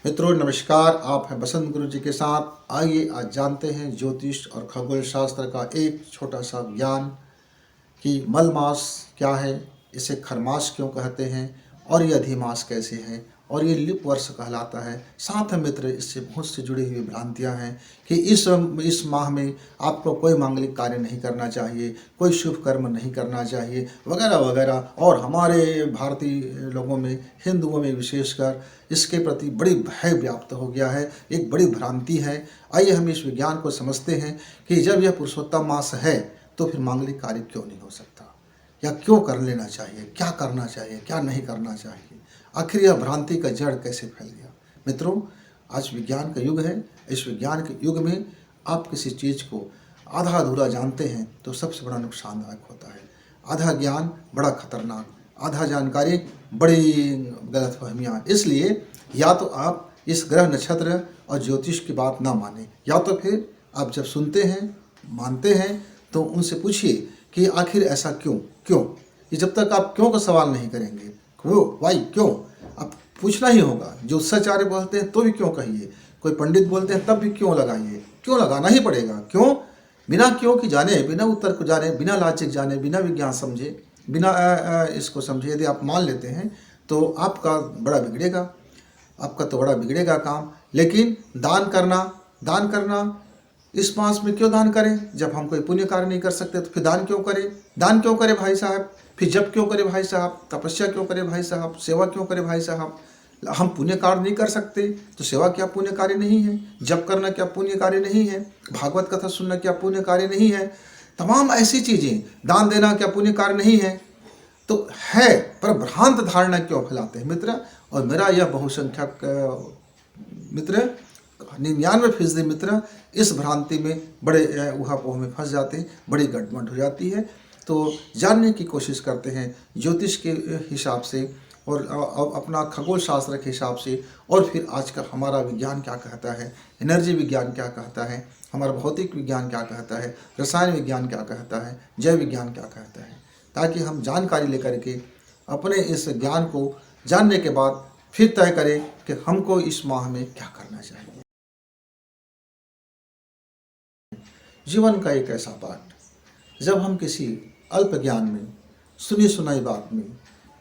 मित्रों नमस्कार, आप हैं बसंत गुरु जी के साथ। आइए आज जानते हैं ज्योतिष और खगोल शास्त्र का एक छोटा सा ज्ञान कि मल मास क्या है, इसे खरमास क्यों कहते हैं और ये अधिमास कैसे है और ये लिप वर्ष कहलाता है। साथ में मित्र इससे बहुत से जुड़ी हुई भ्रांतियां हैं कि इस माह में आपको कोई मांगलिक कार्य नहीं करना चाहिए, कोई शुभ कर्म नहीं करना चाहिए वगैरह वगैरह। और हमारे भारतीय लोगों में, हिंदुओं में विशेषकर इसके प्रति बड़ी भय व्याप्त हो गया है, एक बड़ी भ्रांति है। आइए हम इस विज्ञान को समझते हैं कि जब यह पुरुषोत्तम मास है तो फिर मांगलिक कार्य क्यों नहीं हो सकता, या क्यों कर लेना चाहिए, क्या करना चाहिए, क्या नहीं करना चाहिए। आखिर यह भ्रांति का जड़ कैसे फैल गया। मित्रों, आज विज्ञान का युग है। इस विज्ञान के युग में आप किसी चीज़ को आधा अधूरा जानते हैं तो सबसे बड़ा नुकसानदायक होता है। आधा ज्ञान बड़ा खतरनाक, आधा जानकारी बड़ी गलतफहमियाँ। इसलिए या तो आप इस ग्रह नक्षत्र और ज्योतिष की बात ना माने, या तो फिर आप जब सुनते हैं, मानते हैं, तो उनसे पूछिए कि आखिर ऐसा क्यों क्यों। ये जब तक आप क्यों का सवाल नहीं करेंगे, वो वाई क्यों, आप पूछना ही होगा। ज्योतिषाचार्य बोलते हैं तो भी क्यों कहिए, कोई पंडित बोलते हैं तब भी क्यों लगाइए, क्यों लगाना ही पड़ेगा। क्यों, बिना क्यों की जाने, बिना उत्तर को जाने, बिना लॉजिक जाने, बिना विज्ञान समझे, बिना इसको समझे यदि आप मान लेते हैं तो आपका बड़ा बिगड़ेगा, आपका तो बड़ा बिगड़ेगा काम। लेकिन दान करना इस मास में क्यों दान करें, जब हम कोई पुण्य कार्य नहीं कर सकते तो फिर दान क्यों करें। दान क्यों करें भाई साहब, फिर जप क्यों करें भाई साहब, तपस्या क्यों करें भाई साहब, सेवा क्यों करें भाई साहब। हम पुण्य कार्य नहीं कर सकते तो सेवा क्या पुण्य कार्य नहीं है, जप करना क्या पुण्य कार्य नहीं है, भागवत कथा सुनना क्या पुण्य कार्य नहीं है, तमाम ऐसी चीज़ें, दान देना क्या पुण्य कार्य नहीं है। तो है, पर भ्रांत धारणा क्यों फैलाते हैं मित्र। और मेरा यह बहुसंख्यक मित्र 99% मित्र इस भ्रांति में बड़े उहापोह में फंस जाते हैं, बड़ी गड़बड़ हो जाती है। तो जानने की कोशिश करते हैं ज्योतिष के हिसाब से और अपना खगोल शास्त्र के हिसाब से, और फिर आज का हमारा विज्ञान क्या कहता है, एनर्जी विज्ञान क्या कहता है, हमारा भौतिक विज्ञान क्या कहता है, रसायन विज्ञान क्या कहता है, जैव विज्ञान क्या कहता है, ताकि हम जानकारी लेकर के अपने इस ज्ञान को जानने के बाद फिर तय करें कि हमको इस माह में क्या करना चाहिए। जीवन का एक ऐसा पाठ, जब हम किसी अल्प ज्ञान में, सुनी सुनाई बात में,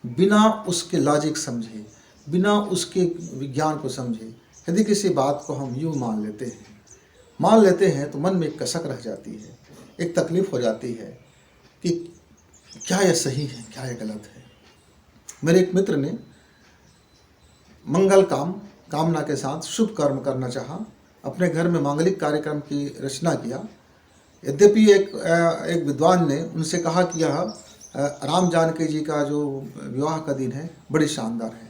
बिना उसके लॉजिक समझे, बिना उसके विज्ञान को समझे, यदि किसी बात को हम यूँ मान लेते हैं तो मन में एक कसक रह जाती है, एक तकलीफ़ हो जाती है कि क्या यह सही है, क्या यह गलत है। मेरे एक मित्र ने मंगल कामना के साथ शुभ कर्म करना चाहा, अपने घर में मांगलिक कार्यक्रम की रचना किया। यद्यपि एक विद्वान ने उनसे कहा कि यह राम जानकी जी का जो विवाह का दिन है बड़ी शानदार है,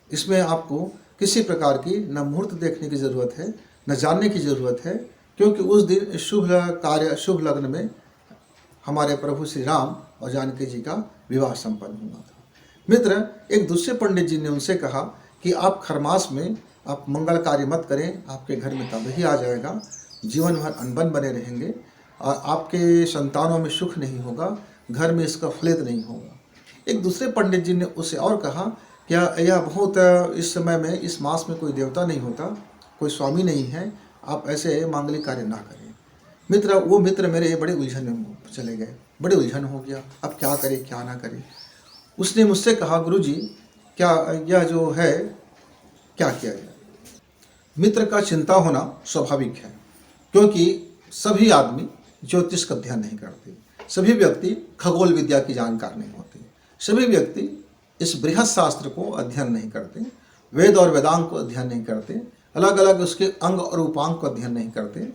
इसमें आपको किसी प्रकार की न मुहूर्त देखने की ज़रूरत है, न जानने की ज़रूरत है, क्योंकि उस दिन शुभ लग्न में हमारे प्रभु श्री राम और जानकी जी का विवाह संपन्न हुआ था। मित्र, एक दूसरे पंडित जी ने उनसे कहा कि आप खरमास में आप मंगल कार्य मत करें, आपके घर में तबाही आ जाएगा, जीवन भर अनबन बने रहेंगे और आपके संतानों में सुख नहीं होगा, घर में इसका फलित नहीं होगा। एक दूसरे पंडित जी ने उसे और कहा कि यह बहुत, इस समय में, इस मास में कोई देवता नहीं होता, कोई स्वामी नहीं है, आप ऐसे मांगलिक कार्य ना करें। मित्र, वो मित्र मेरे बड़े उलझन में चले गए, बड़े उलझन हो गया, अब क्या करें क्या ना करें। उसने मुझसे कहा, गुरुजी क्या यह जो है क्या किया जाए। मित्र का चिंता होना स्वाभाविक है, क्योंकि सभी आदमी ज्योतिष का अध्ययन नहीं करते, सभी व्यक्ति खगोल विद्या की जानकार नहीं होते, सभी व्यक्ति इस बृहद शास्त्र को अध्ययन नहीं करते, वेद और वेदांग को अध्ययन नहीं करते, अलग अलग उसके अंग और उपांग को अध्ययन नहीं करते,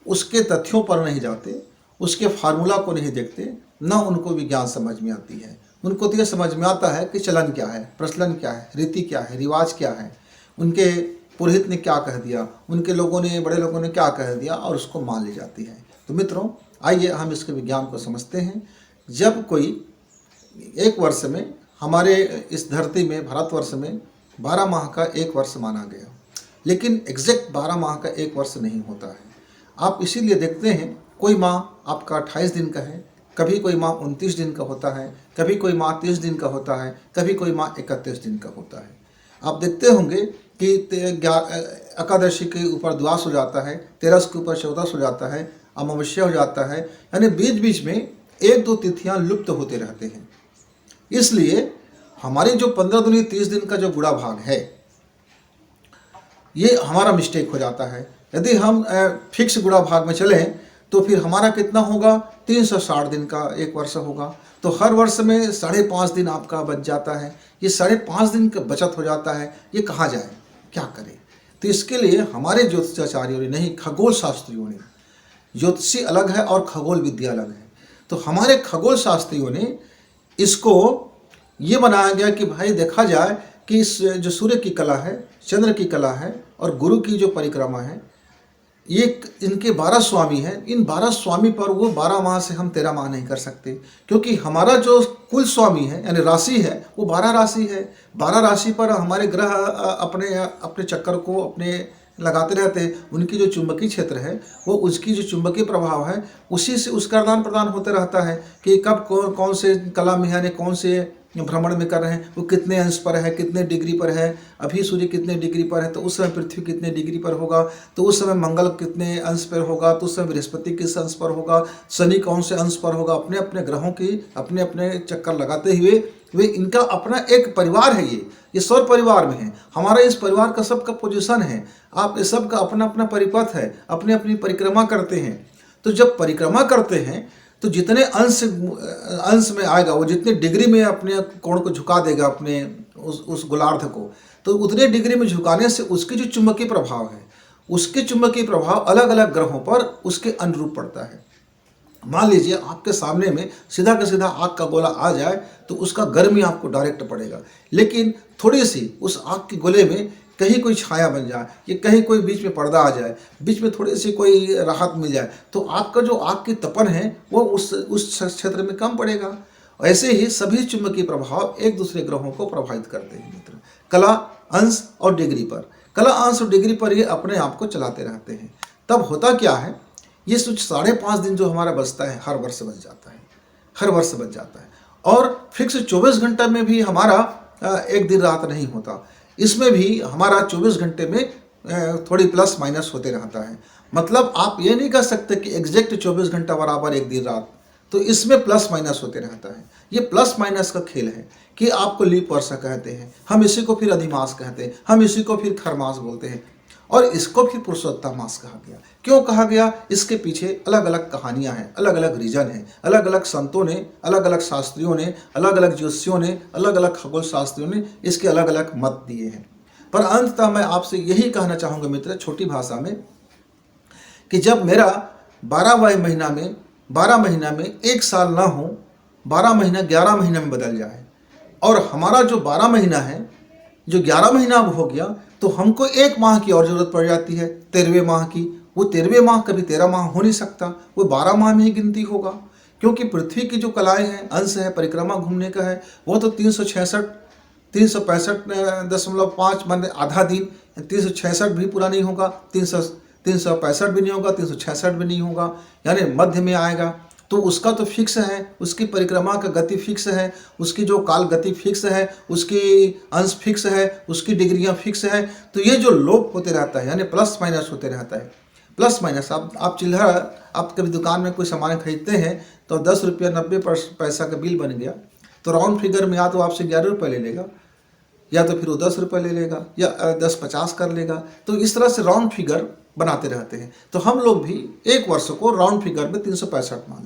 उसके तथ्यों पर नहीं जाते, उसके फार्मूला को नहीं देखते, न उनको विज्ञान समझ में आती है। उनको तो यह समझ में आता है कि चलन क्या है, प्रचलन क्या है, रीति क्या है, रिवाज क्या है, उनके पुरोहित ने क्या कह दिया, उनके लोगों ने, बड़े लोगों ने क्या कह दिया, और उसको मान ली जाती है। तो मित्रों, आइए हम इसके विज्ञान को समझते हैं। जब कोई एक वर्ष में, हमारे इस धरती में, भारतवर्ष में 12 माह का एक वर्ष माना गया, लेकिन एग्जैक्ट 12 माह का एक वर्ष नहीं होता है। आप इसीलिए देखते हैं कोई माह आपका 28 दिन का है, कभी कोई माह 29 दिन का होता है, कभी कोई माह 30 दिन का होता है, कभी कोई माह 31 दिन का होता है। आप देखते होंगे कि एकादशी के ऊपर द्वादश हो जाता है, तेरस के ऊपर चौदस हो जाता है, अमावस्या हो जाता है, यानी बीच बीच में एक दो तिथियां लुप्त होते रहते हैं। इसलिए हमारी जो 15 दूनी 30 दिन का जो गुड़ा भाग है, ये हमारा मिस्टेक हो जाता है। यदि हम फिक्स गुड़ा भाग में चलें तो फिर हमारा कितना होगा, 360 दिन का एक वर्ष होगा। तो हर वर्ष में 5.5 दिन आपका बच जाता है। ये 5.5 दिन का बचत हो जाता है, ये कहाँ जाए, क्या करें? तो इसके लिए हमारे ज्योतिषाचार्यों ने, नहीं खगोल शास्त्रियों ने, ज्योतिषी अलग है और खगोल विद्या अलग है, तो हमारे खगोल शास्त्रियों ने इसको ये बनाया गया कि भाई देखा जाए कि इस जो सूर्य की कला है, चंद्र की कला है और गुरु की जो परिक्रमा है, ये इनके 12 स्वामी हैं। इन 12 स्वामी पर वो 12 माह से हम 13 माह नहीं कर सकते, क्योंकि हमारा जो कुल स्वामी है यानी राशि है वो 12 राशि है। 12 राशि पर हमारे ग्रह अपने अपने चक्कर को अपने लगाते रहते हैं। उनकी जो चुंबकीय क्षेत्र है वो, उसकी जो चुंबकीय प्रभाव है, उसी से उसका आदान प्रदान होते रहता है कि कब कौन से कला में यानी कौन से भ्रमण में कर रहे हैं, वो कितने अंश पर है, कितने डिग्री पर है। अभी सूर्य कितने डिग्री पर है तो उस समय पृथ्वी कितने डिग्री पर होगा, तो उस समय मंगल कितने अंश पर होगा, तो उस समय बृहस्पति किस अंश पर होगा, शनि कौन से अंश पर होगा। अपने अपने ग्रहों की अपने अपने चक्कर लगाते हुए वे, इनका अपना एक परिवार है। ये सौर परिवार में है। हमारा इस परिवार का सबका पोजीशन है। आप इस सब का अपना अपना परिपथ है, अपनी अपनी परिक्रमा करते हैं। तो जब परिक्रमा करते हैं तो जितने अंश में आएगा, वो जितने डिग्री में अपने कोण को झुका देगा, अपने उस गोलार्ध को, तो उतने डिग्री में झुकाने से उसकी जो चुंबकीय प्रभाव है, उसके चुंबकीय प्रभाव अलग अलग ग्रहों पर उसके अनुरूप पड़ता है। मान लीजिए आपके सामने में सीधा का सीधा आग का गोला आ जाए तो उसका गर्मी आपको डायरेक्ट पड़ेगा, लेकिन थोड़ी सी उस आग के गोले में कहीं कोई छाया बन जाए, या कहीं कोई बीच में पर्दा आ जाए, बीच में थोड़ी सी कोई राहत मिल जाए, तो आपका जो आग की तपन है वो उस क्षेत्र में कम पड़ेगा। ऐसे ही सभी चुंबकीय प्रभाव एक दूसरे ग्रहों को प्रभावित करते हैं मित्र, कला अंश और डिग्री पर। कला अंश और डिग्री पर ये अपने आप को चलाते रहते हैं। तब होता क्या है, ये कुछ 5.5 दिन जो हमारा बचता है हर वर्ष बच जाता है, हर वर्ष बच जाता है। और फिक्स 24 घंटे में भी हमारा एक दिन रात नहीं होता, इसमें भी हमारा 24 घंटे में थोड़ी प्लस माइनस होते रहता है। मतलब आप ये नहीं कह सकते कि एग्जैक्ट 24 घंटा बराबर एक दिन रात, तो इसमें प्लस माइनस होते रहता है। ये प्लस माइनस का खेल है कि आपको लीप वर्ष कहते हैं, हम इसी को फिर अधिमास कहते हैं, हम इसी को फिर खरमास बोलते हैं, और इसको फिर पुरुषोत्तम मास कहा गया। क्यों कहा गया? इसके पीछे अलग अलग कहानियां हैं, अलग अलग रीजन है, अलग अलग संतों ने, अलग अलग शास्त्रियों ने, अलग अलग ज्योतिषियों ने, अलग अलग खगोल शास्त्रियों ने इसके अलग अलग मत दिए हैं। पर अंततः मैं आपसे यही कहना चाहूँगा मित्र, छोटी भाषा में, कि जब मेरा 12वां महीना में एक साल ना हो, 12 महीना 11 महीना में बदल जाए, और हमारा जो 12 महीना है जो 11 महीना अब हो गया, तो हमको 1 माह की और ज़रूरत पड़ जाती है, 13वें माह की। वो 13वें माह कभी 13 माह हो नहीं सकता, वो 12 माह में ही गिनती होगा, क्योंकि पृथ्वी की जो कलाएं हैं, अंश है, परिक्रमा घूमने का है, वो तो 365.5 मान आधा दिन, 366 भी पूरा नहीं होगा, 365 भी नहीं होगा, 366 भी नहीं होगा, यानी मध्य में आएगा। तो उसका तो फिक्स है, उसकी परिक्रमा का गति फिक्स है, उसकी जो काल गति फिक्स है, उसकी अंश फिक्स है, उसकी डिग्रियां फिक्स है। तो ये जो लोप होते रहता है, यानी प्लस माइनस होते रहता है, प्लस माइनस। आप चिल्हर, आप कभी दुकान में कोई सामान खरीदते हैं तो 10 रुपया 90 पैसा का बिल बन गया, तो राउंड फिगर में या तो आपसे 11 रुपये ले लेगा, या तो फिर वो 10 रुपये ले लेगा, या 10-50 कर लेगा। तो इस तरह से राउंड फिगर बनाते रहते हैं। तो हम लोग भी एक वर्ष को राउंड फिगर में 365 मान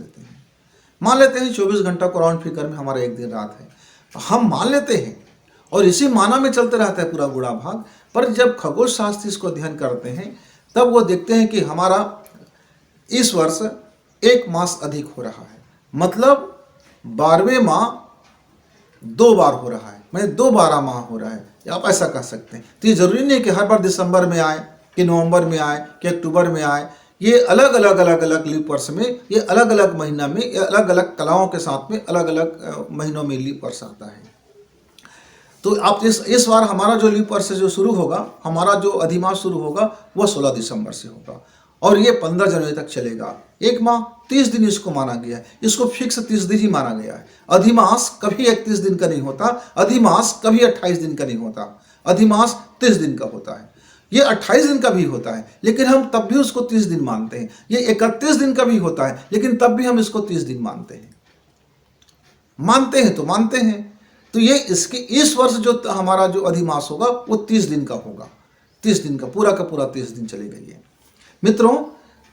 लेते हैं 24 घंटा को राउंड फिगर में हमारा एक दिन रात है, हम मान लेते हैं, और इसी माना में चलते रहता है पूरा गुड़ा भाग। पर जब खगोल शास्त्री इसको अध्ययन करते हैं, तब वो देखते हैं कि हमारा इस वर्ष 1 मास अधिक हो रहा है, मतलब 12वें माह 2 बार हो रहा है, मैं 2 12 माह हो रहा है, आप ऐसा कह सकते हैं। तो ये जरूरी नहीं कि हर बार दिसंबर में आए, कि नवंबर में आए, कि अक्टूबर में आए। ये अलग अलग लीप वर्ष में, ये अलग अलग महीना में, ये अलग अलग कलाओं के साथ में अलग अलग महीनों में लीप वर्ष आता है। तो आप इस बार हमारा जो लीप वर्ष जो शुरू होगा, हमारा जो अधिमास शुरू होगा, वह 16 दिसंबर से होगा, और ये 15 जनवरी तक चलेगा। 1 माह 30 दिन इसको माना गया है, इसको फिक्स 30 दिन ही माना गया है। अधिमास कभी 31 दिन का नहीं होता, अधिमास कभी 28 दिन का नहीं होता। अधिमास 30 दिन का होता है, ये 28 दिन का भी होता है लेकिन हम तब भी उसको 30 दिन मानते हैं। ये 31 दिन का भी होता है लेकिन तब भी हम इसको 30 दिन मानते हैं। मानते हैं तो मानते हैं। तो ये इसके इस वर्ष जो हमारा जो अधिमास होगा वो 30 दिन का होगा, 30 दिन का पूरा 30 दिन चलेगा ये। मित्रों,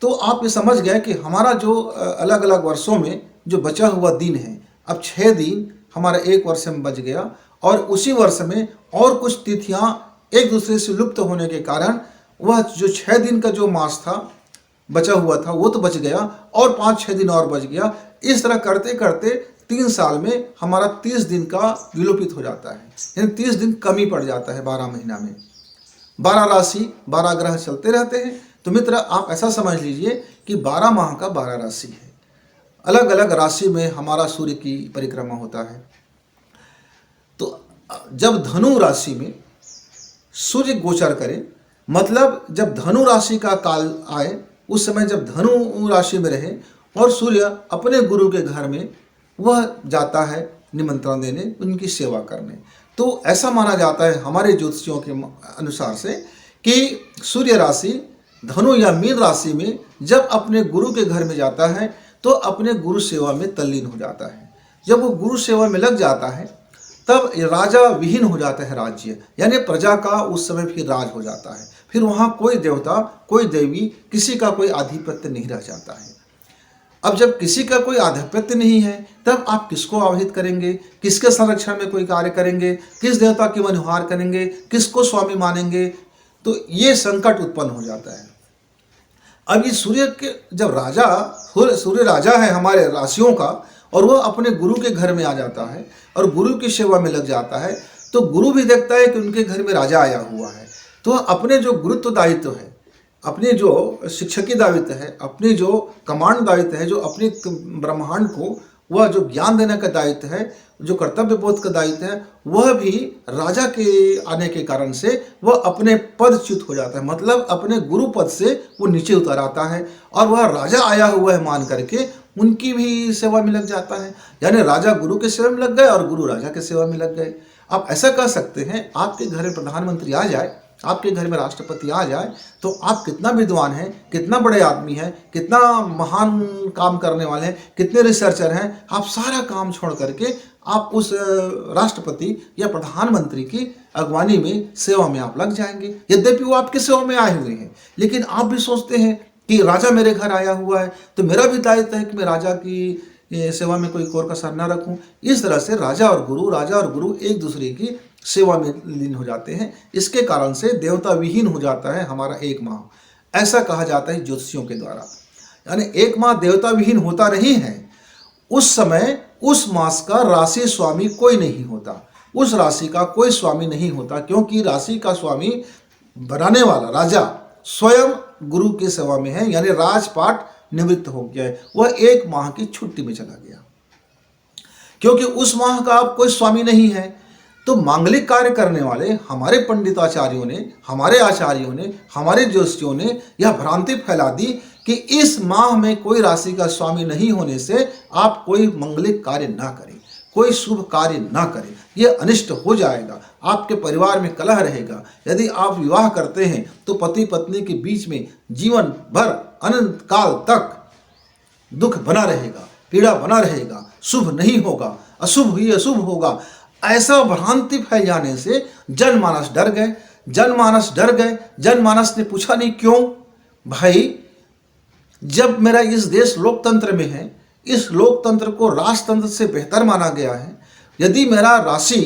तो आप ये समझ गए कि हमारा जो अलग अलग वर्षों में जो बचा हुआ दिन है, अब 6 दिन हमारा एक वर्ष में बच गया और उसी वर्ष में और कुछ तिथियां एक दूसरे से लुप्त होने के कारण वह जो 6 दिन का जो मास था बचा हुआ था वो तो बच गया और 5-6 दिन और बच गया। इस तरह करते करते 3 साल में हमारा 30 दिन का विलोपित हो जाता है, यानी 30 दिन कमी पड़ जाता है 12 महीना में। 12 राशि 12 ग्रह चलते रहते हैं। तो मित्र, आप ऐसा समझ लीजिए कि 12 माह का 12 राशि है। अलग अलग राशि में हमारा सूर्य की परिक्रमा होता है। तो जब धनु राशि में सूर्य गोचर करे, मतलब जब धनु राशि का काल आए, उस समय जब धनु राशि में रहे और सूर्य अपने गुरु के घर में वह जाता है निमंत्रण देने, उनकी सेवा करने। तो ऐसा माना जाता है हमारे ज्योतिषियों के अनुसार से कि सूर्य राशि धनु या मीन राशि में जब अपने गुरु के घर में जाता है तो अपने गुरु सेवा में तल्लीन हो जाता है। जब वो गुरु सेवा में लग जाता है तब राजा विहीन हो जाता है राज्य, यानी प्रजा का उस समय फिर राज हो जाता है। फिर वहाँ कोई देवता, कोई देवी, किसी का कोई आधिपत्य नहीं रह जाता है। अब जब किसी का कोई आधिपत्य नहीं है तब आप किसको आवाहित करेंगे, किसके संरक्षण में कोई कार्य करेंगे, किस देवता की मनुहार करेंगे, किसको स्वामी मानेंगे? तो ये संकट उत्पन्न हो जाता है। अब ये सूर्य के जब राजा, सूर्य राजा है हमारे राशियों का और वह अपने गुरु के घर में आ जाता है और गुरु की सेवा में लग जाता है, तो गुरु भी देखता है कि उनके घर में राजा आया हुआ है। तो अपने जो गुरुत्व दायित्व है, अपने जो शिक्षकी दायित्व है, अपने जो कमांड दायित्व है, जो अपने ब्रह्मांड को वह जो ज्ञान देने का दायित्व है, जो कर्तव्य बोध का दायित्व है, वह भी राजा के आने के कारण से वह अपने पदच्युत हो जाता है। मतलब अपने गुरु पद से वो नीचे उतर आता है और वह राजा आया हुआ है मान करके उनकी भी सेवा में लग जाता है। यानी राजा गुरु के सेवा में लग गए और गुरु राजा के सेवा में लग गए। आप ऐसा कह सकते हैं, आपके घर में प्रधानमंत्री आ जाए, आपके घर में राष्ट्रपति आ जाए, तो आप कितना विद्वान हैं, कितना बड़े आदमी हैं, कितना महान काम करने वाले हैं, कितने रिसर्चर हैं, आप सारा काम छोड़ करके आप उस राष्ट्रपति या प्रधानमंत्री की अगवानी में सेवा में आप लग जाएंगे। यद्यपि वो आपकी सेवा में आए हुए हैं, लेकिन आप भी सोचते हैं कि राजा मेरे घर आया हुआ है तो मेरा भी दायित्व है कि मैं राजा की सेवा में कोई कोर कसर न रखूं। इस तरह से राजा और गुरु एक दूसरे की सेवा में लीन हो जाते हैं। इसके कारण से देवता विहीन हो जाता है हमारा एक माह, ऐसा कहा जाता है ज्योतिषियों के द्वारा। यानी एक माह देवता विहीन होता नहीं है, उस समय उस मास का राशि स्वामी कोई नहीं होता, उस राशि का कोई स्वामी नहीं होता, क्योंकि राशि का स्वामी बनाने वाला राजा स्वयं गुरु की सेवा में है, यानी राजपाट निवृत्त हो गया है, वह एक माह की छुट्टी में चला गया। क्योंकि उस माह का अब कोई स्वामी नहीं है, तो मांगलिक कार्य करने वाले हमारे पंडिताचार्यों ने, हमारे आचार्यों ने, हमारे ज्योतिषियों ने यह भ्रांति फैला दी कि इस माह में कोई राशि का स्वामी नहीं होने से आप कोई मांगलिक कार्य ना करें, कोई शुभ कार्य ना करें, यह अनिष्ट हो जाएगा, आपके परिवार में कलह रहेगा। यदि आप विवाह करते हैं तो पति पत्नी के बीच में जीवन भर अनंत काल तक दुख बना रहेगा, पीड़ा बना रहेगा, शुभ नहीं होगा, अशुभ ही अशुभ होगा। ऐसा भ्रांति फैल जाने से जनमानस डर गए, जनमानस ने पूछा नहीं क्यों भाई, जब मेरा इस देश लोकतंत्र में है, इस लोकतंत्र को राजतंत्र से बेहतर माना गया है, यदि मेरा राशि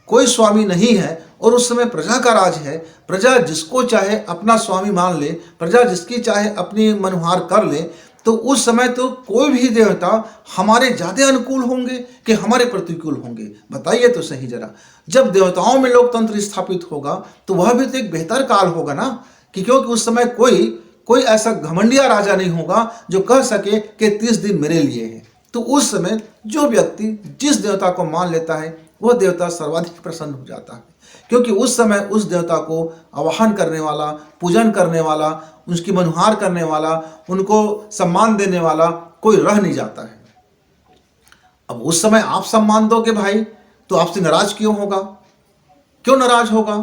कोई स्वामी नहीं है और उस समय प्रजा का राज है, प्रजा जिसको चाहे अपना स्वामी मान ले, प्रजा जिसकी चाहे अपनी मनुहार कर ले, तो उस समय तो कोई भी देवता हमारे ज़्यादा अनुकूल होंगे कि हमारे प्रतिकूल होंगे? बताइए तो सही जरा। जब देवताओं में लोकतंत्र स्थापित होगा तो वह भी तो एक बेहतर काल होगा ना, कि क्योंकि उस समय कोई ऐसा घमंडिया राजा नहीं होगा जो कह सके कि 30 दिन मेरे लिए है। तो उस समय जो व्यक्ति जिस देवता को मान लेता है वह देवता सर्वाधिक प्रसन्न हो जाता है, क्योंकि उस समय उस देवता को आवाहन करने वाला, पूजन करने वाला, उसकी मनुहार करने वाला, उनको सम्मान देने वाला कोई रह नहीं जाता है। अब उस समय आप सम्मान दोगे भाई तो आपसे नाराज क्यों होगा? क्यों नाराज होगा?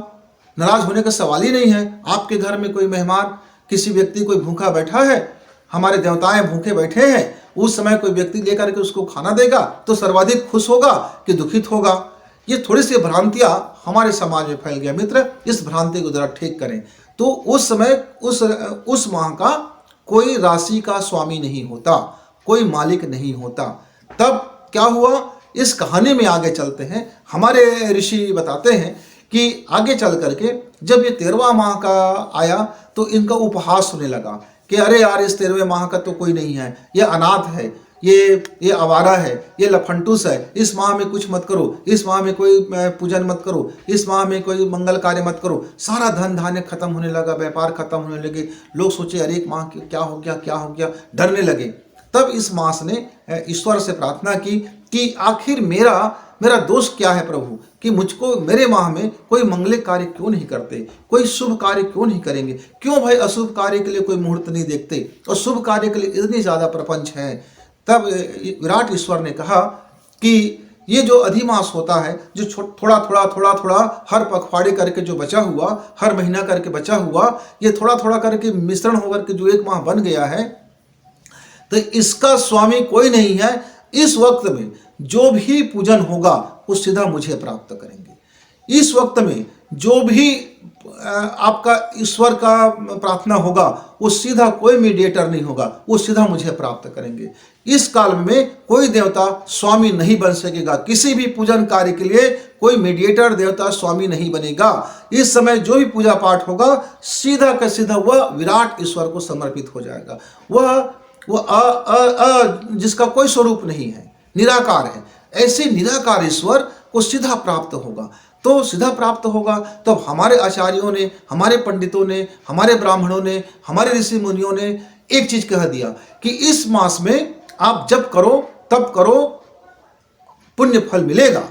नाराज होने का सवाल ही नहीं है। आपके घर में कोई मेहमान, किसी व्यक्ति कोई भूखा बैठा है, हमारे देवताएं भूखे बैठे हैं, उस समय कोई व्यक्ति लेकर के उसको खाना देगा तो सर्वाधिक खुश होगा कि दुखित होगा? ये थोड़ी सी भ्रांतियां हमारे समाज में फैल गया मित्र। इस भ्रांति को जरा ठीक करें। तो उस समय उस माह का कोई राशि का स्वामी नहीं होता, कोई मालिक नहीं होता। तब क्या हुआ, इस कहानी में आगे चलते हैं। हमारे ऋषि बताते हैं कि आगे चल करके जब ये 13वां माह का आया तो इनका उपहास होने लगा कि अरे यार, इस 13वें माह का तो कोई नहीं है, ये अनाथ है, ये आवारा है, ये लफंटूस है, इस माह में कुछ मत करो, इस माह में कोई पूजन मत करो, इस माह में कोई मंगल कार्य मत करो। सारा धन धान्य खत्म होने लगा, व्यापार खत्म होने लगे। लोग सोचे अरे एक माह क्या हो गया, क्या हो गया, डरने लगे। तब इस मास ने ईश्वर से प्रार्थना की कि आखिर मेरा दोष क्या है प्रभु, कि मुझको मेरे माह में कोई मंगलिक कार्य क्यों नहीं करते, कोई शुभ कार्य क्यों नहीं करेंगे, क्यों भाई अशुभ कार्य के लिए कोई मुहूर्त नहीं देखते और शुभ कार्य के लिए इतनी ज़्यादा प्रपंच है। तब विराट ईश्वर ने कहा कि ये जो अधिमास होता है, जो थोड़ा थोड़ा हर पखवाड़े करके जो बचा हुआ, हर महीना करके बचा हुआ, ये थोड़ा थोड़ा करके मिश्रण होकर के जो एक माह बन गया है, तो इसका स्वामी कोई नहीं है। इस वक्त में जो भी पूजन होगा वो सीधा मुझे प्राप्त करेंगे। इस वक्त में जो भी आपका ईश्वर का प्रार्थना होगा वो सीधा, कोई मीडिएटर नहीं होगा, वो सीधा मुझे प्राप्त करेंगे। इस काल में कोई देवता स्वामी नहीं बन सकेगा। किसी भी पूजन कार्य के लिए कोई मीडिएटर देवता स्वामी नहीं बनेगा। इस समय जो भी पूजा पाठ होगा सीधा का सीधा वह विराट ईश्वर को समर्पित हो जाएगा। वह जिसका कोई स्वरूप नहीं है, निराकार है, ऐसे निराकार ईश्वर को सीधा प्राप्त होगा। तो सीधा प्राप्त होगा तो हमारे आचार्यों ने, हमारे पंडितों ने, हमारे ब्राह्मणों ने, हमारे ऋषि मुनियों ने एक चीज कह दिया कि इस मास में आप जब करो तब करो, पुण्य फल मिलेगा।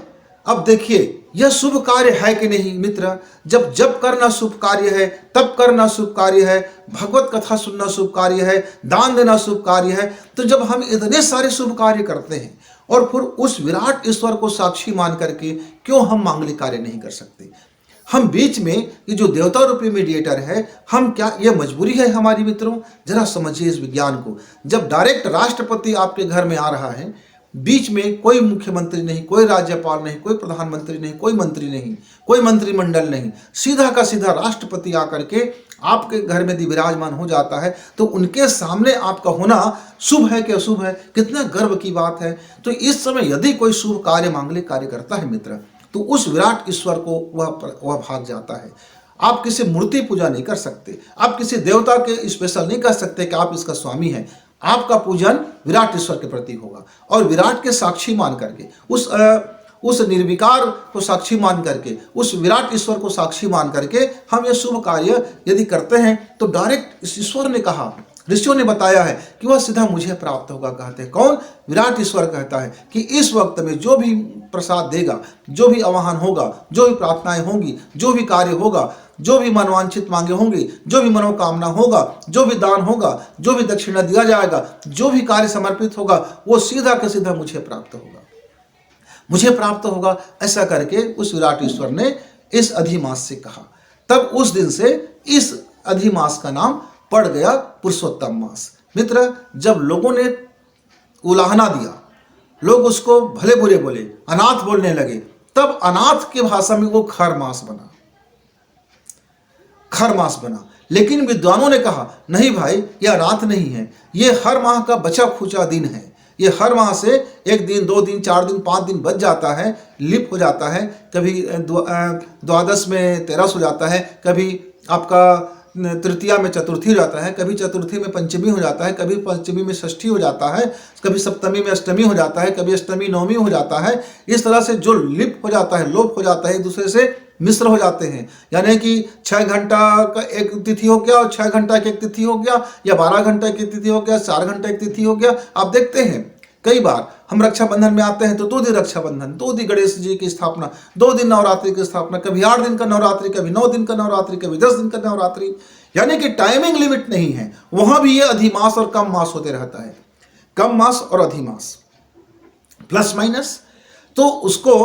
अब देखिए यह शुभ कार्य है कि नहीं मित्र? जब करना शुभ कार्य है, तब करना शुभ कार्य है, भगवत कथा सुनना शुभ कार्य है, दान देना शुभ कार्य है। तो जब हम इतने सारे शुभ कार्य करते हैं और फिर उस विराट ईश्वर को साक्षी मान करके क्यों हम मांगलिक कार्य नहीं कर सकते? हम बीच में ये जो देवता रूपी मीडिएटर है, हम क्या ये मजबूरी है हमारी मित्रों? जरा समझिए इस विज्ञान को। जब डायरेक्ट राष्ट्रपति आपके घर में आ रहा है, बीच में कोई मुख्यमंत्री नहीं, कोई राज्यपाल नहीं, कोई प्रधानमंत्री नहीं, कोई मंत्री नहीं, कोई मंत्रिमंडल नहीं, सीधा का सीधा राष्ट्रपति आकर के आपके घर में विराजमान हो जाता है, तो उनके सामने आपका होना शुभ है कि अशुभ है? कितना गर्व की बात है। तो इस समय यदि कोई शुभ कार्य, मांगलिक कार्य करता है मित्र, तो उस विराट ईश्वर को वह भाग जाता है। आप किसी मूर्ति पूजा नहीं कर सकते, आप किसी देवता के स्पेशल नहीं कर सकते कि आप इसका स्वामी हैं। आपका पूजन विराट ईश्वर के प्रति होगा और विराट के साक्षी मान करके, उस निर्विकार को साक्षी मान करके, उस विराट ईश्वर को साक्षी मान करके हम ये शुभ कार्य यदि करते हैं तो डायरेक्ट इस ईश्वर ने कहा, ऋषियों ने बताया है कि वह सीधा मुझे प्राप्त होगा। कहते हैं कौन? विराट ईश्वर कहता है कि इस वक्त में जो भी प्रसाद देगा, जो भी आवाहन होगा, जो भी प्रार्थनाएं होंगी, जो भी कार्य होगा, जो भी मनवांछित मांगे होंगी, जो भी मनोकामना होगा, जो भी दान होगा, जो भी दक्षिणा दिया जाएगा, जो भी कार्य समर्पित होगा, वो सीधा का सीधा मुझे प्राप्त होगा, मुझे प्राप्त होगा। ऐसा करके उस विराट ईश्वर ने इस अधिमास से कहा। तब उस दिन से इस अधिमास का नाम पड़ गया पुरुषोत्तम मास। मित्र, जब लोगों ने उलाहना दिया, लोग उसको भले बुरे बोले, अनाथ बोलने लगे, तब अनाथ की भाषा में वो खर मास बना, खर मास बना। लेकिन विद्वानों ने कहा नहीं भाई, यह अनाथ नहीं है, ये हर माह का बचा खुचा दिन है। ये हर माह से 1 दिन, 2 दिन, 4 दिन, 5 दिन बच जाता है, लिप हो जाता है, कभी द्वादश में 13 हो जाता है, कभी आपका तृतीया में चतुर्थी हो जाता है, कभी चतुर्थी में पंचमी हो जाता है, कभी पंचमी में षष्ठी हो जाता है, कभी सप्तमी में अष्टमी हो जाता है, कभी अष्टमी नवमी हो जाता है। इस तरह से जो लिप हो जाता है, लोप हो जाता है, एक दूसरे से मिश्र हो जाते हैं। यानी कि 6 घंटा का एक तिथि हो गया और 6 घंटा की एक तिथि हो गया, या 12 घंटा की तिथि हो गया, 4 घंटा की तिथि हो गया। आप देखते हैं कई बार हम रक्षाबंधन में आते हैं तो 2 दिन रक्षाबंधन, 2 दिन गणेश जी की स्थापना, 2 दिन नवरात्रि की स्थापना, कभी 8 दिन का नवरात्रि, कभी 9 दिन का नवरात्रि, कभी 10 दिन का नवरात्रि। यानी कि टाइमिंग लिमिट नहीं है। वहां भी ये अधिमास और कम मास होते रहता है, कम मास और अधिमास, प्लस माइनस। तो उसको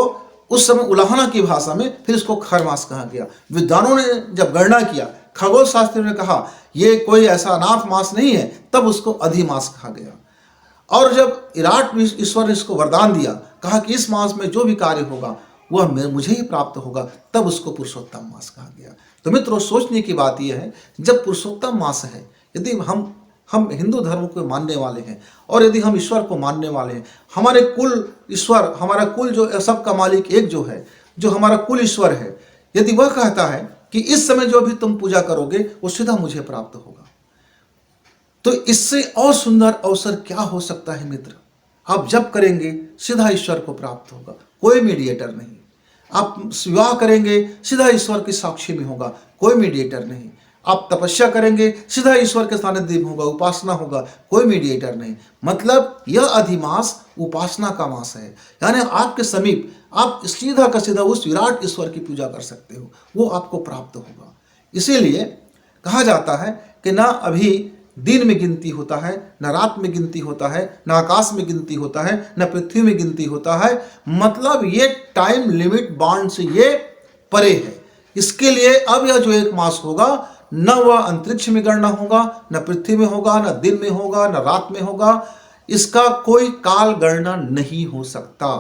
उस समय उलाहना की भाषा में फिर इसको खरमास कहा गया। विद्वानों ने जब गणना किया, खगोल शास्त्रियों ने कहा ये कोई ऐसा अनाथ मास नहीं है, तब उसको अधिमास कहा गया। और जब विराट ईश्वर ने इसको वरदान दिया, कहा कि इस मास में जो भी कार्य होगा वह मुझे ही प्राप्त होगा, तब उसको पुरुषोत्तम मास कहा गया। तो मित्रों, सोचने की बात यह है, जब पुरुषोत्तम मास है, यदि हम हिंदू धर्म को मानने वाले हैं और यदि हम ईश्वर को मानने वाले हैं, हमारे कुल ईश्वर, हमारा कुल जो सबका मालिक एक जो है, जो हमारा कुल ईश्वर है, यदि वह कहता है कि इस समय जो भी तुम पूजा करोगे वो सीधा मुझे प्राप्त होगा, तो इससे और सुंदर अवसर क्या हो सकता है मित्र। आप जब करेंगे सीधा ईश्वर को प्राप्त होगा, कोई मीडिएटर नहीं। आप विवाह करेंगे सीधा ईश्वर की साक्षी में होगा, कोई मीडिएटर नहीं। आप तपस्या करेंगे सीधा ईश्वर के सानिध्य में होगा, उपासना होगा, कोई मीडिएटर नहीं। मतलब यह अधिमास उपासना का मास है, यानी आपके समीप आप सीधा का सीधा उस विराट ईश्वर की पूजा कर सकते हो, वो आपको प्राप्त होगा। इसीलिए कहा जाता है कि ना अभी दिन में गिनती होता है, न रात में गिनती होता है, न आकाश में गिनती होता है, न पृथ्वी में गिनती होता है। मतलब ये टाइम लिमिट बाउंड से ये परे है। इसके लिए अब यह जो एक मास होगा, न वह अंतरिक्ष में गणना होगा, न पृथ्वी में होगा, न दिन में होगा, न रात में होगा। इसका कोई काल गणना नहीं हो सकता,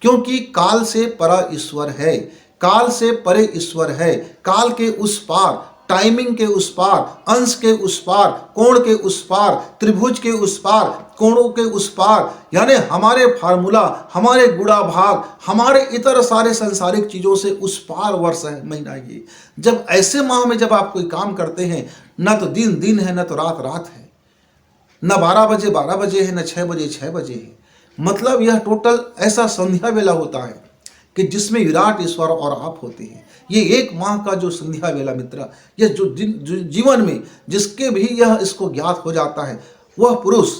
क्योंकि काल से परा ईश्वर है, काल से परे ईश्वर है। काल के उस पार, टाइमिंग के उस पार, अंश के उस पार, कोण के उस पार, त्रिभुज के उस पार, कोणों के उस पार, यानी हमारे फार्मूला, हमारे गुणा भाग, हमारे इतर सारे संसारिक चीज़ों से उस पार वर्ष है, महीना। ये जब ऐसे माह में जब आप कोई काम करते हैं, न तो दिन दिन है, न तो रात रात है, न 12 बजे 12 बजे है, न 6 बजे 6 बजे है। मतलब यह टोटल ऐसा संध्या वेला होता है कि जिसमें विराट ईश्वर और आप होते हैं। ये एक माह का जो संध्या वेला मित्र, यह जो जीवन में जिसके भी यह इसको ज्ञात हो जाता है, वह पुरुष,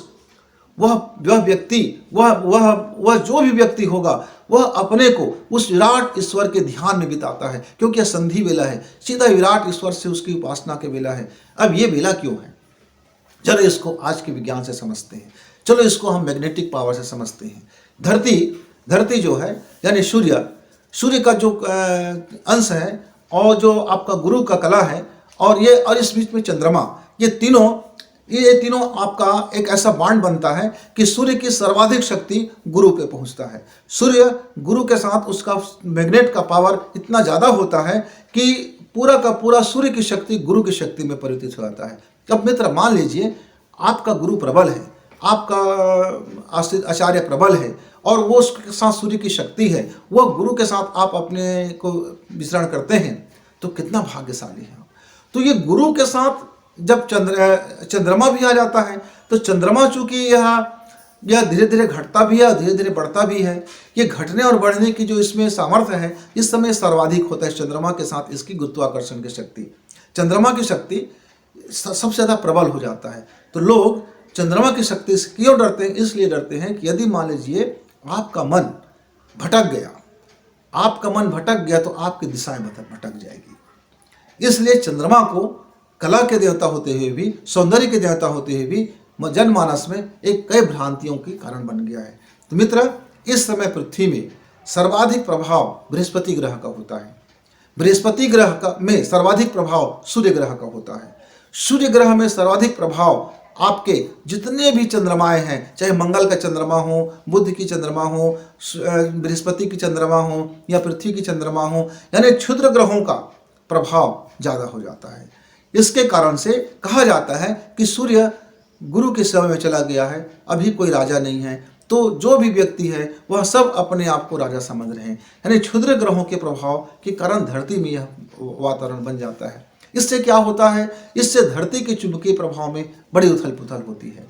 वह व्यक्ति, वह जो भी व्यक्ति होगा, वह अपने को उस विराट ईश्वर के ध्यान में बिताता है, क्योंकि यह संधि वेला है, सीधा विराट ईश्वर से उसकी उपासना के वेला है। अब ये वेला क्यों है, चलो इसको आज के विज्ञान से समझते हैं। चलो इसको हम मैग्नेटिक पावर से समझते हैं। धरती जो है, यानी सूर्य का जो अंश है, और जो आपका गुरु का कला है, और इस बीच में चंद्रमा, ये तीनों आपका एक ऐसा बांड बनता है कि सूर्य की सर्वाधिक शक्ति गुरु पे पहुंचता है। सूर्य गुरु के साथ उसका मैग्नेट का पावर इतना ज़्यादा होता है कि पूरा का पूरा सूर्य की शक्ति गुरु की शक्ति में परिवर्तित हो जाता है। अब मित्र, मान लीजिए आपका गुरु प्रबल है, आपका आचार्य प्रबल है, और वो उसके साथ सूर्य की शक्ति है, वह गुरु के साथ आप अपने को विचरण करते हैं, तो कितना भाग्यशाली है। तो ये गुरु के साथ जब चंद्रमा भी आ जाता है, तो चंद्रमा चूंकि यह धीरे धीरे घटता भी है, धीरे धीरे बढ़ता भी है। ये घटने और बढ़ने की जो इसमें सामर्थ्य है, इस समय सर्वाधिक होता है चंद्रमा के साथ इसकी गुरुत्वाकर्षण की शक्ति। चंद्रमा की शक्ति सबसे ज़्यादा प्रबल हो जाता है। तो लोग चंद्रमा की शक्ति से क्यों डरते हैं? इसलिए डरते हैं कि यदि मान लीजिए आपका मन भटक गया, तो आपकी दिशाएं भटक जाएगी। इसलिए चंद्रमा को कला के देवता होते हुए भी, सौंदर्य के देवता होते हुए भी, जनमानस में एक कई भ्रांतियों के कारण बन गया है। तो मित्र, इस समय पृथ्वी में सर्वाधिक प्रभाव बृहस्पति ग्रह का होता है। बृहस्पति ग्रह में सर्वाधिक प्रभाव सूर्य ग्रह का होता है। सूर्य ग्रह में सर्वाधिक प्रभाव आपके जितने भी चंद्रमाएं हैं, चाहे मंगल का चंद्रमा हो, बुध की चंद्रमा हो, बृहस्पति की चंद्रमा हो, या पृथ्वी की चंद्रमा हो, यानी क्षुद्र ग्रहों का प्रभाव ज़्यादा हो जाता है। इसके कारण से कहा जाता है कि सूर्य गुरु के समय में चला गया है, अभी कोई राजा नहीं है। तो जो भी व्यक्ति है वह सब अपने आप को राजा समझ रहे हैं, यानी क्षुद्र ग्रहों के प्रभाव के कारण धरती में यह वातावरण बन जाता है। इससे क्या होता है? इससे धरती के चुंबकीय प्रभाव में बड़ी उथल पुथल होती है।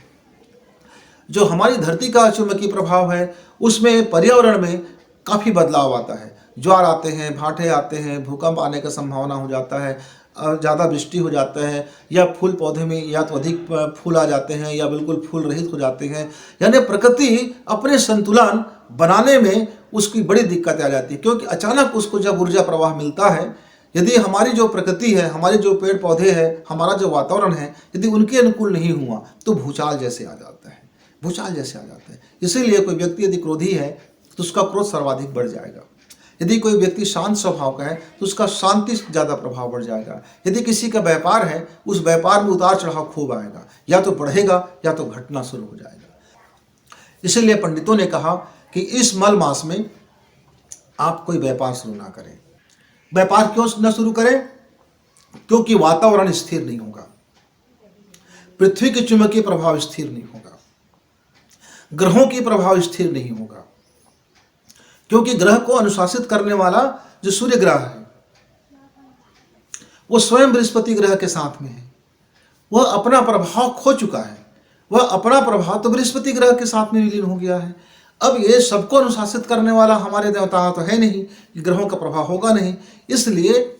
जो हमारी धरती का चुंबकीय प्रभाव है, उसमें पर्यावरण में काफ़ी बदलाव आता है। ज्वार आते हैं, भाटे आते हैं, भूकंप आने का संभावना हो जाता है, ज़्यादा वृष्टि हो जाता है, या फूल पौधे में या तो अधिक फूल आ जाते हैं या बिल्कुल फूल रहित हो जाते हैं। यानी प्रकृति अपने संतुलन बनाने में उसकी बड़ी दिक्कतें आ जाती है, क्योंकि अचानक उसको जब ऊर्जा प्रवाह मिलता है, यदि हमारी जो प्रकृति है, हमारे जो पेड़ पौधे हैं, हमारा जो वातावरण है, यदि उनके अनुकूल नहीं हुआ तो भूचाल जैसे आ जाता है। इसीलिए कोई व्यक्ति यदि क्रोधी है तो उसका क्रोध सर्वाधिक बढ़ जाएगा। यदि कोई व्यक्ति शांत स्वभाव का है तो उसका शांति से ज़्यादा प्रभाव बढ़ जाएगा। यदि किसी का व्यापार है, उस व्यापार में उतार चढ़ाव खूब आएगा, या तो बढ़ेगा या तो घटना शुरू हो जाएगा। इसलिए पंडितों ने कहा कि इस मल मास में आप कोई व्यापार शुरू ना करें। व्यापार क्यों न शुरू करें? क्योंकि वातावरण स्थिर नहीं होगा, पृथ्वी के चुंबकीय प्रभाव स्थिर नहीं होगा, ग्रहों की प्रभाव स्थिर नहीं होगा। क्योंकि ग्रह को अनुशासित करने वाला जो सूर्य ग्रह है वो स्वयं बृहस्पति ग्रह के साथ में है, वह अपना प्रभाव खो चुका है, वह अपना प्रभाव तो बृहस्पति ग्रह के साथ में विलीन हो गया है। अब ये सबको अनुशासित करने वाला हमारे देवता तो है नहीं, ग्रहों का प्रभाव होगा नहीं, इसलिए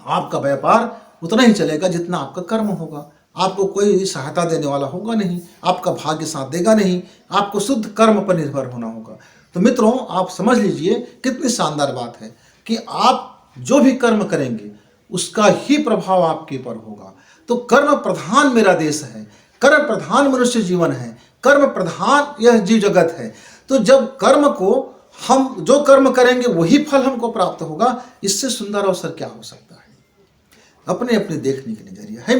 आपका व्यापार उतना ही चलेगा जितना आपका कर्म होगा। आपको कोई सहायता देने वाला होगा नहीं, आपका भाग्य साथ देगा नहीं, आपको शुद्ध कर्म पर निर्भर होना होगा। तो मित्रों, आप समझ लीजिए कितनी शानदार बात है कि आप जो भी कर्म करेंगे उसका ही प्रभाव आपके ऊपर होगा। तो कर्म प्रधान मेरा देश है, कर्म प्रधान मनुष्य जीवन है, कर्म प्रधान यह जीव जगत है। तो जब कर्म को हम जो कर्म करेंगे वही फल हमको प्राप्त होगा, इससे सुंदर अवसर क्या हो सकता है? अपने अपने देखने के नजरिया है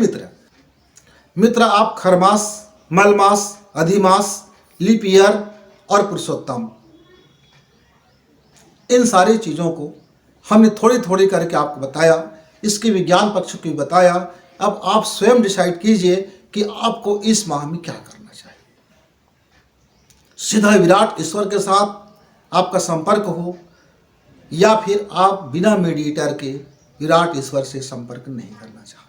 मित्र, आप खरमास, मलमास, अधिमास, लीप ईयर और पुरुषोत्तम, इन सारी चीज़ों को हमने थोड़ी थोड़ी करके आपको बताया, इसके विज्ञान पक्ष को भी बताया। अब आप स्वयं डिसाइड कीजिए कि आपको इस माह में क्या करना चाहिए। सीधा विराट ईश्वर के साथ आपका संपर्क हो, या फिर आप बिना मीडिएटर के विराट ईश्वर से संपर्क नहीं करना चाहते।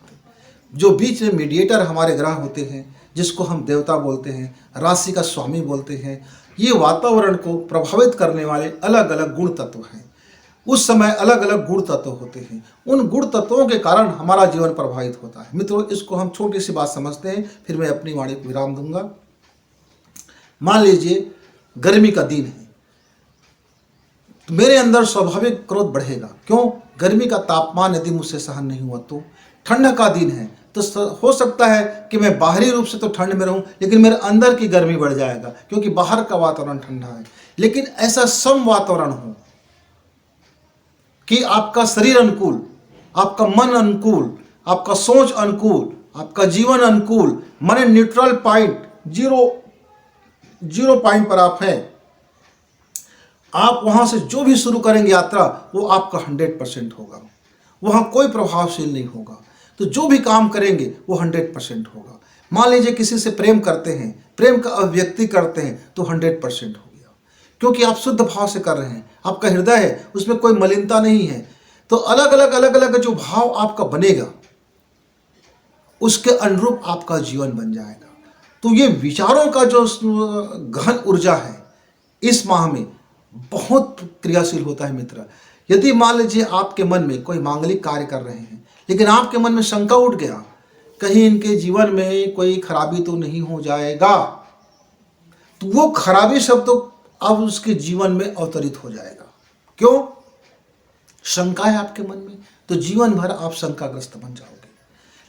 जो बीच में मीडिएटर हमारे ग्रह होते हैं, जिसको हम देवता बोलते हैं, राशि का स्वामी बोलते हैं, ये वातावरण को प्रभावित करने वाले अलग अलग गुण तत्व हैं। उस समय अलग अलग गुण तत्व होते हैं, उन गुण तत्वों के कारण हमारा जीवन प्रभावित होता है। मित्रों, इसको हम छोटी सी बात समझते हैं, फिर मैं अपनी वाणी को विराम दूंगा। मान लीजिए गर्मी का दिन है, तो मेरे अंदर स्वाभाविक क्रोध बढ़ेगा। क्यों? गर्मी का तापमान यदि मुझसे सहन नहीं हुआ तो। ठंड का दिन है तो हो सकता है कि मैं बाहरी रूप से तो ठंड में रहूं, लेकिन मेरे अंदर की गर्मी बढ़ जाएगा, क्योंकि बाहर का वातावरण ठंडा है। लेकिन ऐसा सम वातावरण हो कि आपका शरीर अनुकूल, आपका मन अनुकूल, आपका सोच अनुकूल, आपका जीवन अनुकूल, माने न्यूट्रल पॉइंट, जीरो पॉइंट पर आप हैं। आप वहां से जो भी शुरू करेंगे यात्रा, वो आपका 100% होगा, वहां कोई प्रभावशील नहीं होगा। तो जो भी काम करेंगे वो 100% होगा। मान लीजिए किसी से प्रेम करते हैं, प्रेम का अभिव्यक्ति करते हैं, तो 100% हो गया, क्योंकि आप शुद्ध भाव से कर रहे हैं, आपका हृदय है, उसमें कोई मलिनता नहीं है। तो अलग अलग जो भाव आपका बनेगा, उसके अनुरूप आपका जीवन बन जाएगा। तो ये विचारों का जो गहन ऊर्जा है इस माह में बहुत क्रियाशील होता है मित्र। यदि मान लीजिए आपके मन में कोई मांगलिक कार्य कर रहे हैं, लेकिन आपके मन में शंका उठ गया, कहीं इनके जीवन में कोई खराबी तो नहीं हो जाएगा, तो वो खराबी शब्द अब उसके जीवन में अवतरित हो जाएगा। क्यों? शंका है आपके मन में, तो जीवन भर आप शंकाग्रस्त बन जाओगे।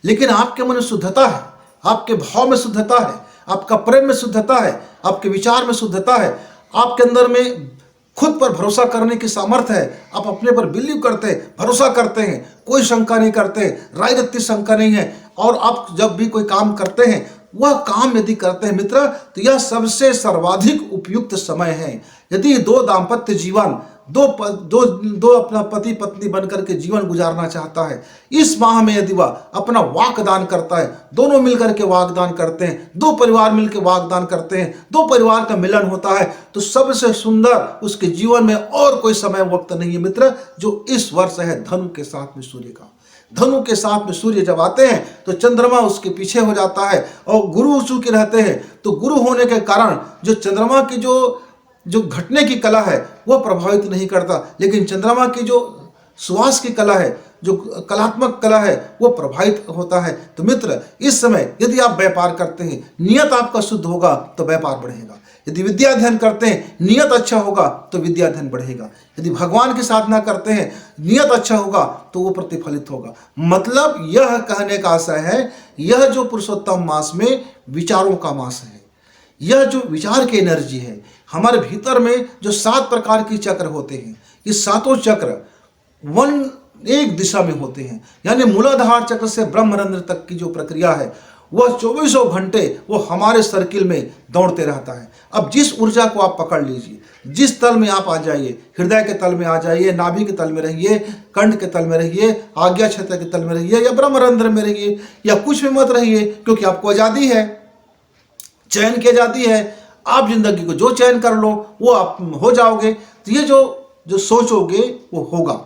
लेकिन आपके मन में शुद्धता है, आपके भाव में शुद्धता है, आपका प्रेम में शुद्धता है, आपके विचार में शुद्धता है, आपके अंदर में खुद पर भरोसा करने की सामर्थ्य है, आप अपने पर बिलीव करते हैं, भरोसा करते हैं, कोई शंका नहीं करते, राजनीतिक शंका नहीं है। और आप जब भी कोई काम करते हैं, वह काम यदि करते हैं मित्र, तो यह सबसे सर्वाधिक उपयुक्त समय है। यदि दो दाम्पत्य जीवन, दो अपना पति पत्नी बनकर के जीवन गुजारना चाहता है, इस माह में यदि वह अपना वाकदान करता है, दोनों मिलकर के वाकदान करते हैं, दो परिवार मिलकर वाकदान करते हैं, दो परिवार का मिलन होता है, तो सबसे सुंदर उसके जीवन में और कोई समय वक्त नहीं है मित्र, जो इस वर्ष है धनु के साथ में सूर्य का। धनु के साथ में सूर्य जब आते हैं तो चंद्रमा उसके पीछे हो जाता है, और गुरु चूंकि रहते हैं, तो गुरु होने के कारण जो चंद्रमा की जो घटने की कला है वह प्रभावित नहीं करता, लेकिन चंद्रमा की जो सुवास की कला है, जो कलात्मक कला है, वो प्रभावित होता है। तो मित्र, इस समय यदि आप व्यापार करते हैं, नियत आपका शुद्ध होगा तो व्यापार बढ़ेगा। यदि विद्या अध्ययन करते हैं, नियत अच्छा होगा तो विद्या अध्ययन बढ़ेगा। यदि भगवान की साधना करते हैं, नियत अच्छा होगा तो वो प्रतिफलित होगा। मतलब यह कहने का आशय है, यह जो पुरुषोत्तम मास में विचारों का मास है, यह जो विचार की एनर्जी है, हमारे भीतर में जो 7 प्रकार की चक्र होते हैं, ये सातों चक्र एक दिशा में होते हैं, यानी मूलाधार चक्र से ब्रह्मरंध्र तक की जो प्रक्रिया है वह 24 घंटे वो हमारे सर्किल में दौड़ते रहता है। अब जिस ऊर्जा को आप पकड़ लीजिए, जिस तल में आप आ जाइए, हृदय के तल में आ जाइए, नाभि के तल में रहिए, कंठ के तल में रहिए, आज्ञा क्षेत्र के तल में रहिए, या ब्रह्मरंध्र में रहिए, या कुछ में मत रहिए, क्योंकि आपको आज़ादी है, चयन की आज़ादी है। आप जिंदगी को जो चयन कर लो वो आप हो जाओगे। तो ये जो सोचोगे वो होगा,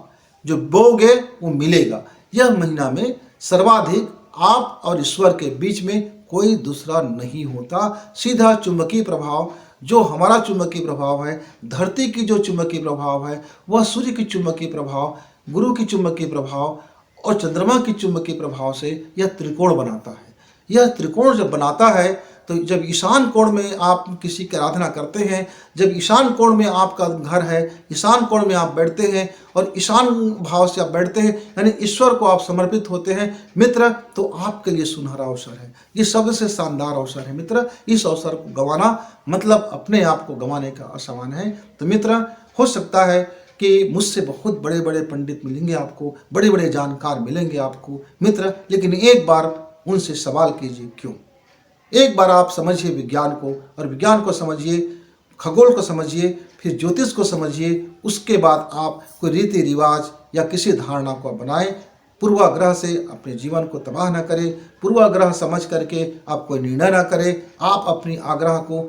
जो बोओगे वो मिलेगा। यह महीना में सर्वाधिक आप और ईश्वर के बीच में कोई दूसरा नहीं होता। सीधा चुंबकीय प्रभाव, जो हमारा चुंबकीय प्रभाव है, धरती की जो चुंबकीय प्रभाव है, वह सूर्य की चुंबकीय प्रभाव, गुरु की चुंबकीय प्रभाव और चंद्रमा की चुंबकीय प्रभाव से यह त्रिकोण बनाता है। यह त्रिकोण जब बनाता है तो जब ईशान कोण में आप किसी की आराधना करते हैं, जब ईशान कोण में आपका घर है, ईशान कोण में आप बैठते हैं और ईशान भाव से आप बैठते हैं, यानी ईश्वर को आप समर्पित होते हैं मित्र, तो आपके लिए सुनहरा अवसर है। ये सबसे शानदार अवसर है मित्र। इस अवसर को गंवाना मतलब अपने आप को गंवाने का असमान है। तो मित्र, हो सकता है कि मुझसे बहुत बड़े बड़े पंडित मिलेंगे आपको, बड़े बड़े जानकार मिलेंगे आपको मित्र, लेकिन एक बार उनसे सवाल कीजिए क्यों। एक बार आप समझिए विज्ञान को, और विज्ञान को समझिए, खगोल को समझिए, फिर ज्योतिष को समझिए। उसके बाद आप कोई रीति रिवाज या किसी धारणा को बनाएं। पूर्वाग्रह से अपने जीवन को तबाह न करें, पूर्वाग्रह समझ करके आप कोई निर्णय ना करें। आप अपनी आग्रह को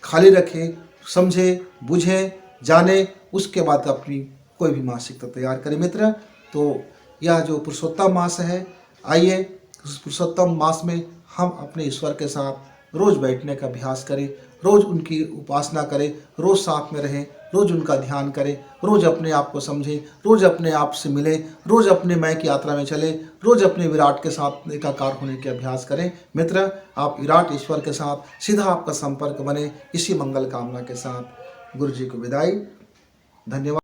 खाली रखें, समझें, बुझें, जानें, उसके बाद अपनी कोई भी मासिकता तैयार करें मित्र। तो यह जो पुरुषोत्तम मास है, आइए उस पुरुषोत्तम मास में हम अपने ईश्वर के साथ रोज बैठने का अभ्यास करें, रोज उनकी उपासना करें, रोज साथ में रहें, रोज उनका ध्यान करें, रोज अपने आप को समझें, रोज अपने आप से मिलें, रोज अपने मैं की यात्रा में चलें, रोज अपने विराट के साथ एकाकार होने के अभ्यास करें मित्र। आप विराट ईश्वर के साथ सीधा आपका संपर्क बने, इसी मंगल कामना के साथ गुरु जी को विदाई। धन्यवाद।